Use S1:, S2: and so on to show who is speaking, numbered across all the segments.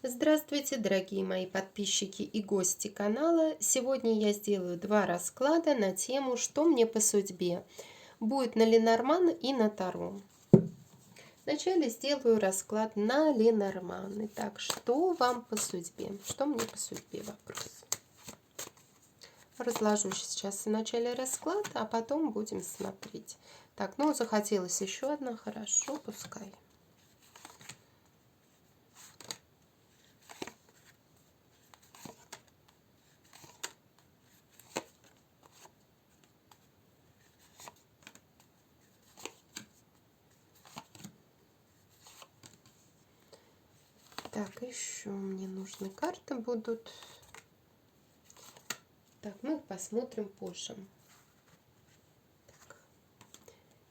S1: Здравствуйте, дорогие мои подписчики и гости канала. Сегодня я сделаю два расклада на тему «Что мне по судьбе?» Будет на Ленорман и на Таро. Вначале сделаю расклад на Ленорман. Итак, что вам по судьбе? Что мне по судьбе? Вопрос. Разложу сейчас в начале расклад, а потом будем смотреть. Так, ну захотелось еще одна, хорошо, пускай. Так, еще мне нужны карты будут. Так, мы их посмотрим позже. Так.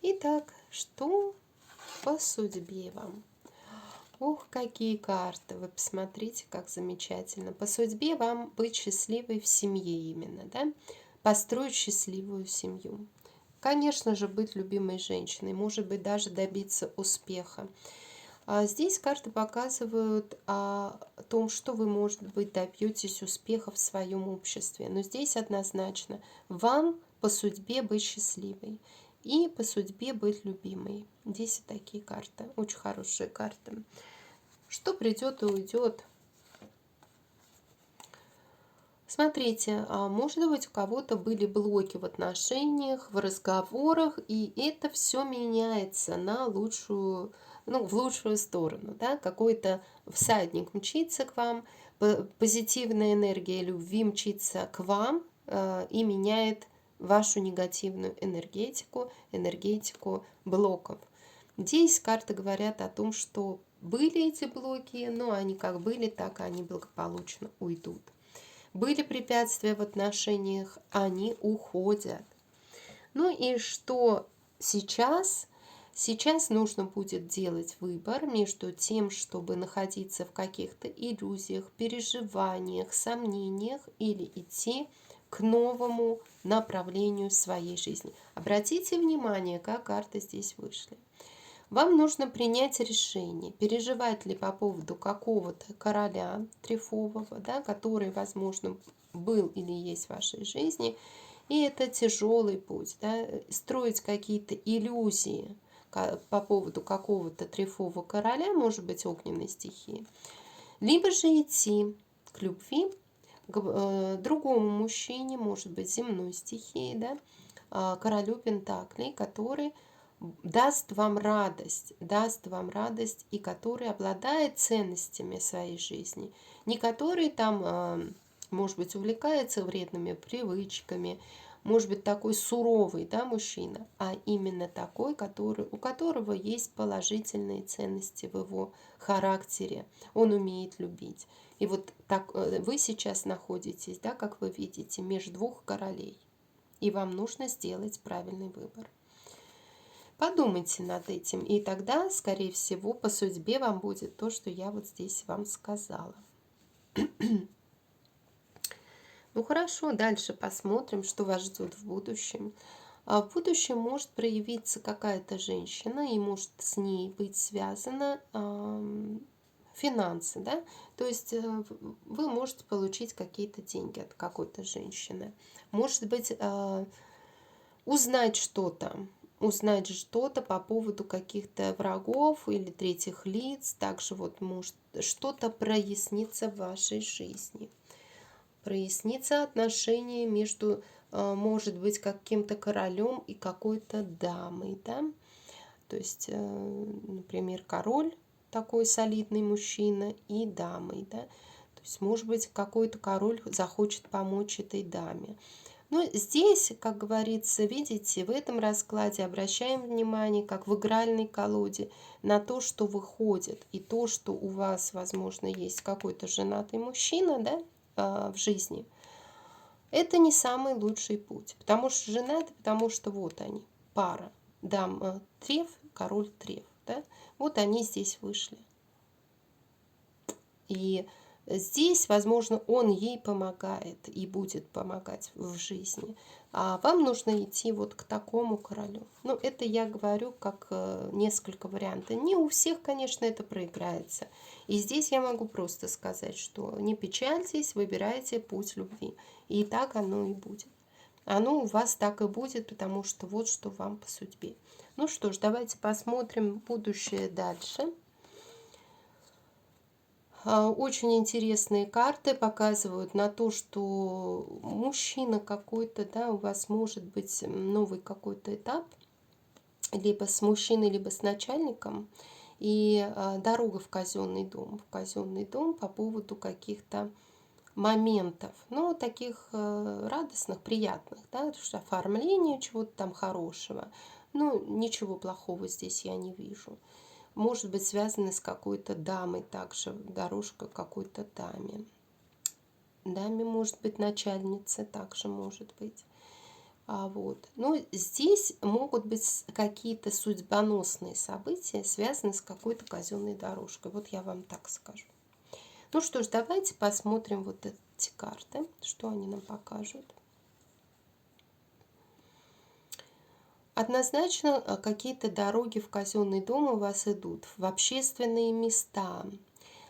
S1: Итак, что по судьбе вам? Ох, какие карты! Вы посмотрите, как замечательно. По судьбе вам быть счастливой в семье именно, да? Построить счастливую семью. Конечно же, быть любимой женщиной, может быть, даже добиться успеха. Здесь карты показывают о том, что вы, может быть, добьетесь успеха в своем обществе. Но здесь однозначно вам по судьбе быть счастливой и по судьбе быть любимой. Здесь такие карты, очень хорошие карты. Что придет и уйдет. Смотрите, может быть, у кого-то были блоки в отношениях, в разговорах, и это все меняется на лучшую, в лучшую сторону. Да? Какой-то всадник мчится к вам, позитивная энергия любви мчится к вам и меняет вашу негативную энергетику, энергетику блоков. Здесь карты говорят о том, что были эти блоки, но они как были, так и они благополучно уйдут. Были препятствия в отношениях, они уходят. Ну и что сейчас? Сейчас нужно будет делать выбор между тем, чтобы находиться в каких-то иллюзиях, переживаниях, сомнениях или идти к новому направлению своей жизни. Обратите внимание, как карты здесь вышли. Вам нужно принять решение, переживать ли по поводу какого-то короля трефового, да, который, возможно, был или есть в вашей жизни. И это тяжелый путь. Да, строить какие-то иллюзии по поводу какого-то трефового короля, может быть, огненной стихии. Либо же идти к любви, к другому мужчине, может быть, земной стихии, да, королю Пентаклей, который даст вам радость и который обладает ценностями своей жизни, не который там, может быть, увлекается вредными привычками, может быть, такой суровый, да, мужчина, а именно такой, у которого есть положительные ценности в его характере, он умеет любить. И вот так вы сейчас находитесь, да, как вы видите, между двух королей, и вам нужно сделать правильный выбор. Подумайте над этим, и тогда, скорее всего, по судьбе вам будет то, что я вот здесь вам сказала. Ну хорошо, дальше посмотрим, что вас ждет в будущем. В будущем может проявиться какая-то женщина, и может с ней быть связано финансы, да? То есть вы можете получить какие-то деньги от какой-то женщины. Может быть, узнать что-то по поводу каких-то врагов или третьих лиц. Также вот может что-то проясниться в вашей жизни. Прояснится отношение между, может быть, каким-то королем и какой-то дамой, да? То есть, например, король, такой солидный мужчина, и дамой, да? То есть, может быть, какой-то король захочет помочь этой даме. Но здесь, как говорится, видите, в этом раскладе обращаем внимание, как в игральной колоде, на то, что выходит, и то, что у вас, возможно, есть какой-то женатый мужчина, да, в жизни. Это не самый лучший путь, потому что женаты, потому что вот они, пара, дама треф, король треф, да, вот они здесь вышли. И Здесь, возможно, он ей помогает и будет помогать в жизни. А вам нужно идти вот к такому королю. Ну, это я говорю как несколько вариантов. Не у всех, конечно, это проиграется. И здесь я могу просто сказать, что не печальтесь, выбирайте путь любви. И так оно и будет. Оно у вас так и будет, потому что вот что вам по судьбе. Ну что ж, давайте посмотрим будущее дальше. Очень интересные карты показывают на то, что мужчина какой-то, да, у вас может быть новый какой-то этап, либо с мужчиной, либо с начальником, и дорога в казенный дом по поводу каких-то моментов, ну, таких радостных, приятных, да, что оформление чего-то там хорошего, ну, ничего плохого здесь я не вижу. Может быть связано с какой-то дамой, также дорожка какой-то даме. Даме может быть начальница, также может быть. Вот. Но здесь могут быть какие-то судьбоносные события, связанные с какой-то казенной дорожкой. Вот я вам так скажу. Ну что ж, давайте посмотрим вот эти карты, что они нам покажут. Однозначно какие-то дороги в казенный дом у вас идут, в общественные места,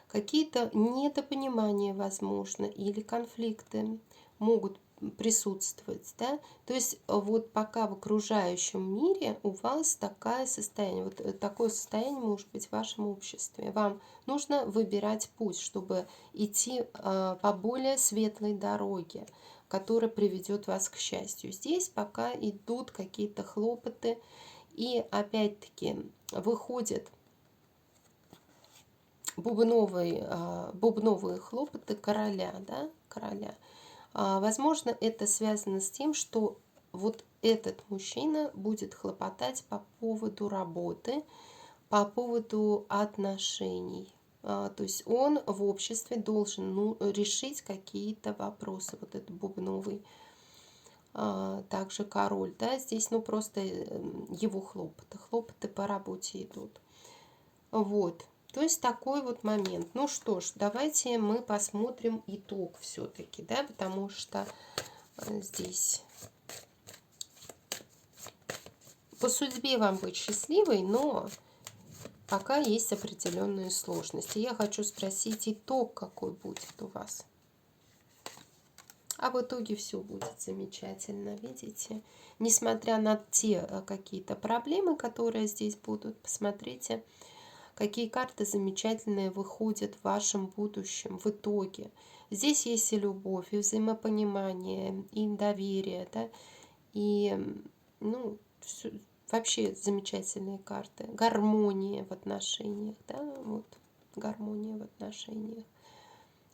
S1: какие-то недопонимания, возможно, или конфликты могут присутствовать, да, то есть вот пока в окружающем мире у вас такое состояние, вот такое состояние может быть в вашем обществе, вам нужно выбирать путь, чтобы идти по более светлой дороге, которая приведет вас к счастью. Здесь пока идут какие-то хлопоты, и опять-таки выходят бубновые хлопоты короля, да, короля. Возможно, это связано с тем, что вот этот мужчина будет хлопотать по поводу работы, по поводу отношений. То есть он в обществе должен решить какие-то вопросы. Вот этот бубновый, также король, да, здесь просто его хлопоты по работе идут. Вот. То есть такой вот момент. Ну что ж, давайте мы посмотрим итог все-таки, да, потому что здесь по судьбе вам быть счастливой, но пока есть определенные сложности. Я хочу спросить, итог какой будет у вас? А в итоге все будет замечательно, видите? Несмотря на те какие-то проблемы, которые здесь будут, посмотрите, какие карты замечательные выходят в вашем будущем, в итоге. Здесь есть и любовь, и взаимопонимание, и доверие, да, и, ну, вообще замечательные карты. Гармония в отношениях, да, вот, гармония в отношениях.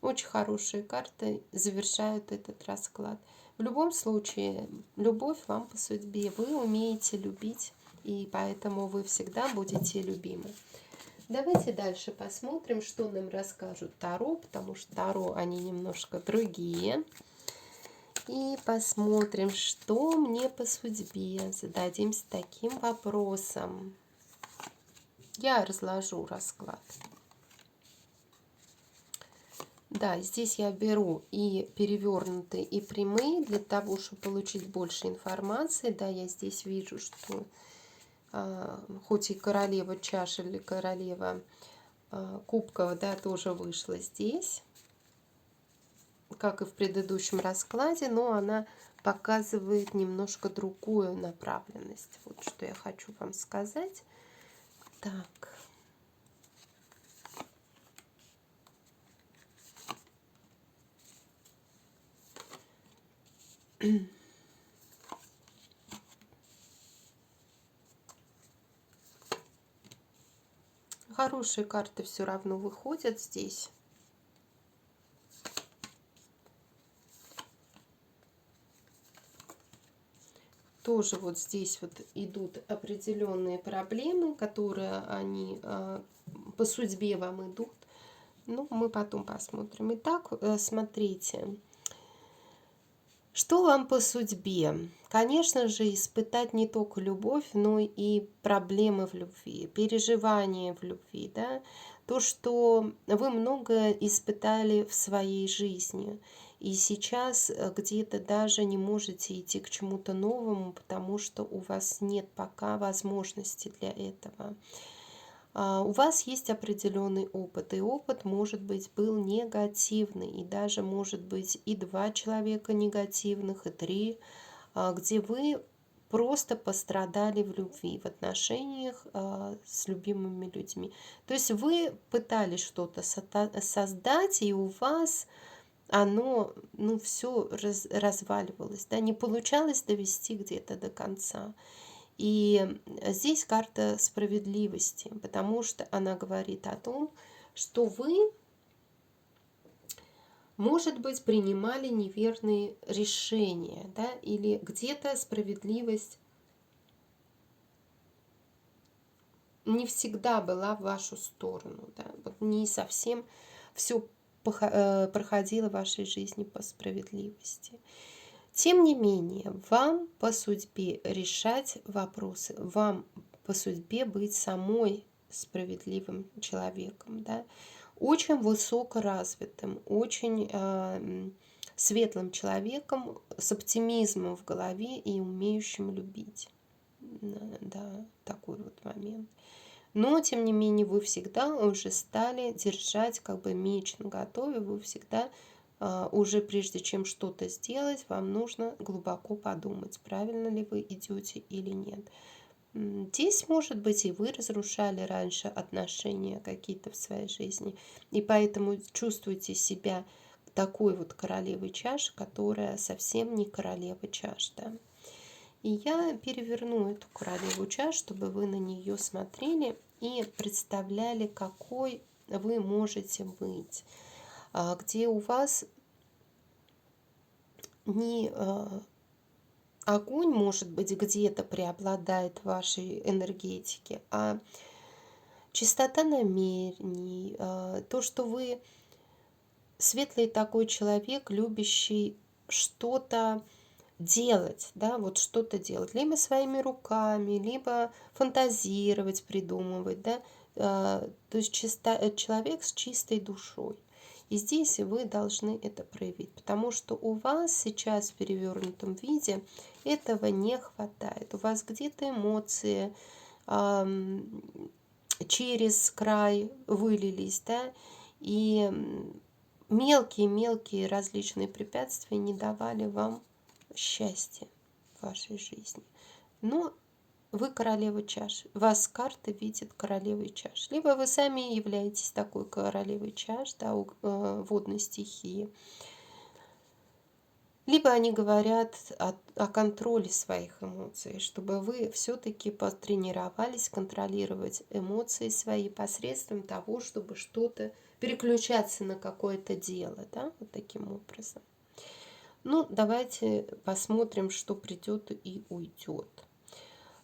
S1: Очень хорошие карты завершают этот расклад. В любом случае, любовь вам по судьбе. Вы умеете любить, и поэтому вы всегда будете любимы. Давайте дальше посмотрим, что нам расскажут Таро, потому что Таро, они немножко другие. И посмотрим, что мне по судьбе. Зададимся таким вопросом. Я разложу расклад. Да, здесь я беру и перевернутые, и прямые, для того, чтобы получить больше информации. Да, я здесь вижу, что хоть и королева чаш или королева кубков, да, тоже вышла здесь, как и в предыдущем раскладе, но она показывает немножко другую направленность. Вот что я хочу вам сказать. Так. Хорошие карты все равно выходят здесь. Тоже вот здесь вот идут определенные проблемы, которые они по судьбе вам идут. Ну, мы потом посмотрим. Итак, смотрите. Что вам по судьбе? Конечно же, испытать не только любовь, но и проблемы в любви, переживания в любви, да. то, что вы многое испытали в своей жизни, и сейчас где-то даже не можете идти к чему-то новому, потому что у вас нет пока возможности для этого. У вас есть определенный опыт, и опыт, может быть, был негативный, и даже, может быть, и 2 человека негативных, и 3, где вы просто пострадали в любви, в отношениях с любимыми людьми. То есть вы пытались что-то создать, и у вас оно, ну, все разваливалось, да, не получалось довести где-то до конца. И здесь карта справедливости, потому что она говорит о том, что вы, может быть, принимали неверные решения, да, или где-то справедливость не всегда была в вашу сторону, да, вот не совсем все проходило в вашей жизни по справедливости. Тем не менее, вам по судьбе решать вопросы, вам по судьбе быть самой справедливым человеком, да, очень высокоразвитым, очень светлым человеком с оптимизмом в голове и умеющим любить. Да, такой вот момент. Но, тем не менее, вы всегда уже стали держать как бы меч наготове, вы всегда уже прежде чем что-то сделать, вам нужно глубоко подумать, правильно ли вы идете или нет. Здесь, может быть, и вы разрушали раньше отношения какие-то в своей жизни, и поэтому чувствуете себя такой вот королевой чаш, которая совсем не королева чаш, да. И я переверну эту королеву чаш, чтобы вы на нее смотрели и представляли, какой вы можете быть, где у вас не огонь, может быть, где-то преобладает в вашей энергетике, а чистота намерений, то, что вы светлый такой человек, любящий что-то делать, да, вот что-то делать, либо своими руками, либо фантазировать, придумывать, да, то есть человек с чистой душой. И здесь вы должны это проявить, потому что у вас сейчас в перевернутом виде этого не хватает. У вас где-то эмоции через край вылились, да, и мелкие-мелкие различные препятствия не давали вам счастья в вашей жизни. Но вы королева чаш. Вас карта видит королевой чаш. Либо вы сами являетесь такой королевой чаш, да, водной стихии. Либо они говорят о контроле своих эмоций, чтобы вы все-таки потренировались контролировать эмоции свои посредством того, чтобы что-то переключаться на какое-то дело, да, вот таким образом. Ну, давайте посмотрим, что придет и уйдет.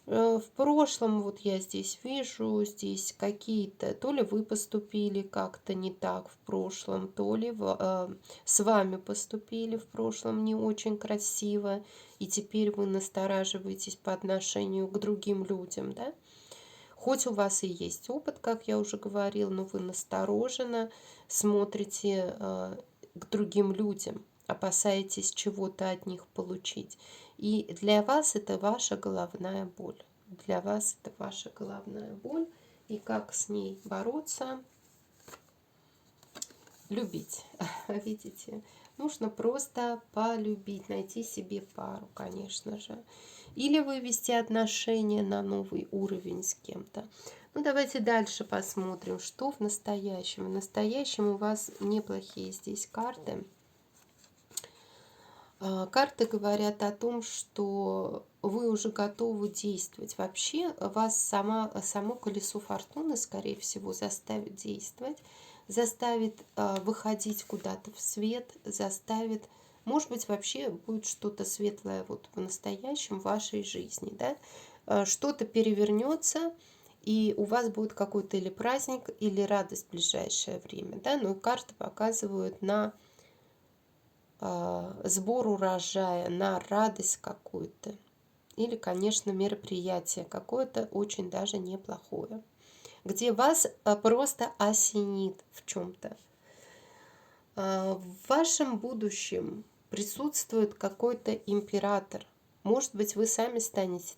S1: В прошлом, вот я здесь вижу, здесь какие-то, то ли вы поступили как-то не так в прошлом, то ли с вами поступили в прошлом не очень красиво, и теперь вы настораживаетесь по отношению к другим людям, да? Хоть у вас и есть опыт, как я уже говорила, но вы настороженно смотрите к другим людям, опасаетесь чего-то от них получить. И для вас это ваша головная боль. Для вас это ваша головная боль. И как с ней бороться? Любить. Видите? Нужно просто полюбить, найти себе пару, конечно же. Или вывести отношения на новый уровень с кем-то. Ну, давайте дальше посмотрим, что в настоящем. В настоящем у вас неплохие здесь карты. Карты говорят о том, что вы уже готовы действовать. Вообще вас само колесо фортуны, скорее всего, заставит действовать, заставит выходить куда-то в свет, заставит, может быть, вообще будет что-то светлое вот в настоящем в вашей жизни, да? Что-то перевернется, и у вас будет какой-то или праздник, или радость в ближайшее время, да? Но карты показывают на сбор урожая, на радость какую-то. Или, конечно, мероприятие какое-то очень даже неплохое, где вас просто осенит в чем-то. В вашем будущем присутствует какой-то император. Может быть, вы сами станете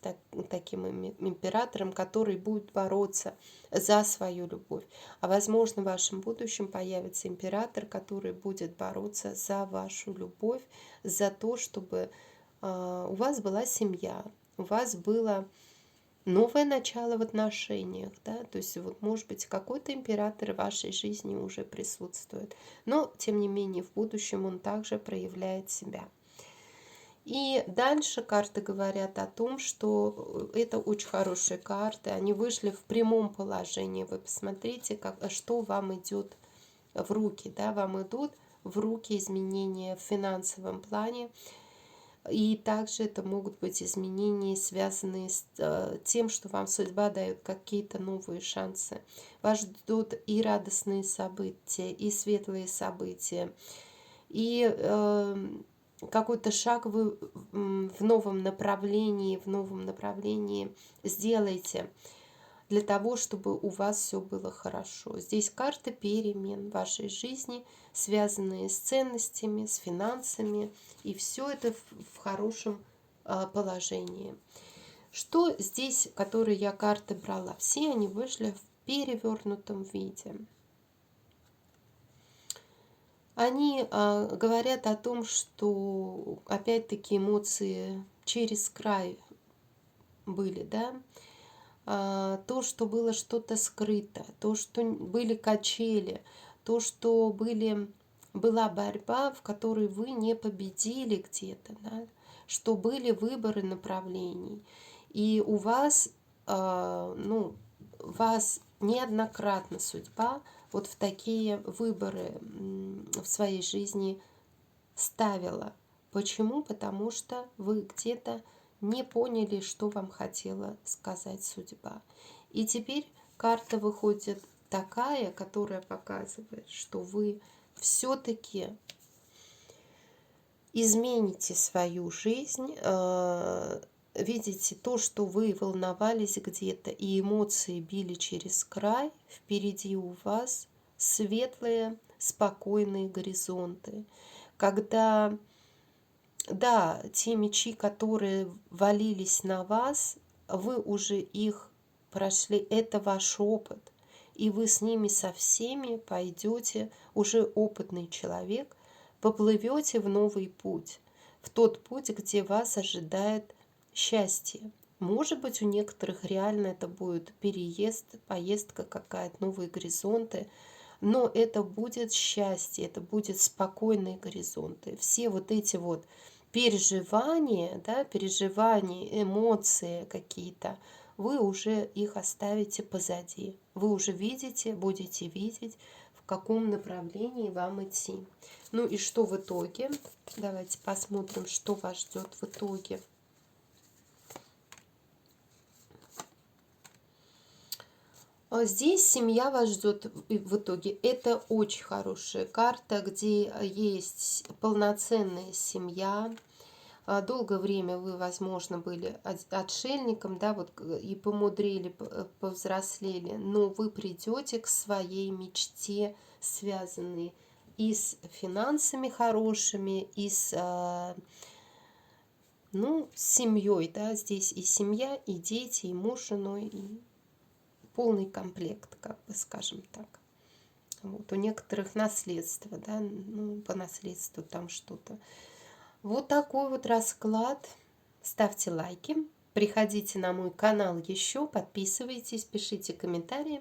S1: таким императором, который будет бороться за свою любовь. А возможно, в вашем будущем появится император, который будет бороться за вашу любовь, за то, чтобы у вас была семья, у вас было новое начало в отношениях, да, то есть вот, может быть, какой-то император в вашей жизни уже присутствует, но, тем не менее, в будущем он также проявляет себя. И дальше карты говорят о том, что это очень хорошие карты, они вышли в прямом положении, вы посмотрите, что вам идет в руки, да, вам идут в руки изменения в финансовом плане. И также это могут быть изменения, связанные с тем, что вам судьба дает какие-то новые шансы. Вас ждут и радостные события, и светлые события, и какой-то шаг вы в новом направлении сделаете для того, чтобы у вас все было хорошо. Здесь карты перемен в вашей жизни, связанные с ценностями, с финансами, и все это в хорошем положении. Что здесь, которые я карты брала? Все они вышли в перевернутом виде. Они говорят о том, что опять-таки эмоции через край были, да, то, что было что-то скрыто, то, что были качели, то, что была борьба, в которой вы не победили где-то, да, что были выборы направлений. И у вас, вас неоднократно судьба вот в такие выборы в своей жизни ставила. Почему? Потому что вы где-то не поняли, что вам хотела сказать судьба. И теперь карта выходит такая, которая показывает, что вы все-таки измените свою жизнь, видите то, что вы волновались где-то, и эмоции били через край, впереди у вас светлые, спокойные горизонты. Когда да, те мечи, которые валились на вас, вы уже их прошли, это ваш опыт, и вы с ними со всеми пойдете, уже опытный человек, поплывете в новый путь, в тот путь, где вас ожидает счастье. Может быть, у некоторых реально это будет переезд, поездка какая-то, новые горизонты, но это будет счастье, это будет спокойные горизонты. Все вот эти вот переживания, да, эмоции какие-то, вы уже их оставите позади. Вы уже будете видеть, в каком направлении вам идти. Ну и что в итоге? Давайте посмотрим, что вас ждет в итоге. Здесь семья вас ждет в итоге. Это очень хорошая карта, где есть полноценная семья. Долгое время вы, возможно, были отшельником, да, вот и помудрили, повзрослели, но вы придете к своей мечте, связанной и с финансами хорошими, и с семьей, да, здесь и семья, и дети, и муж с женой, и полный комплект, как бы скажем так. Вот у некоторых наследство, да, по наследству там что-то. Вот такой вот расклад. Ставьте лайки, приходите на мой канал еще, подписывайтесь, пишите комментарии.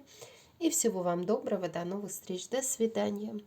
S1: И всего вам доброго, до новых встреч, до свидания.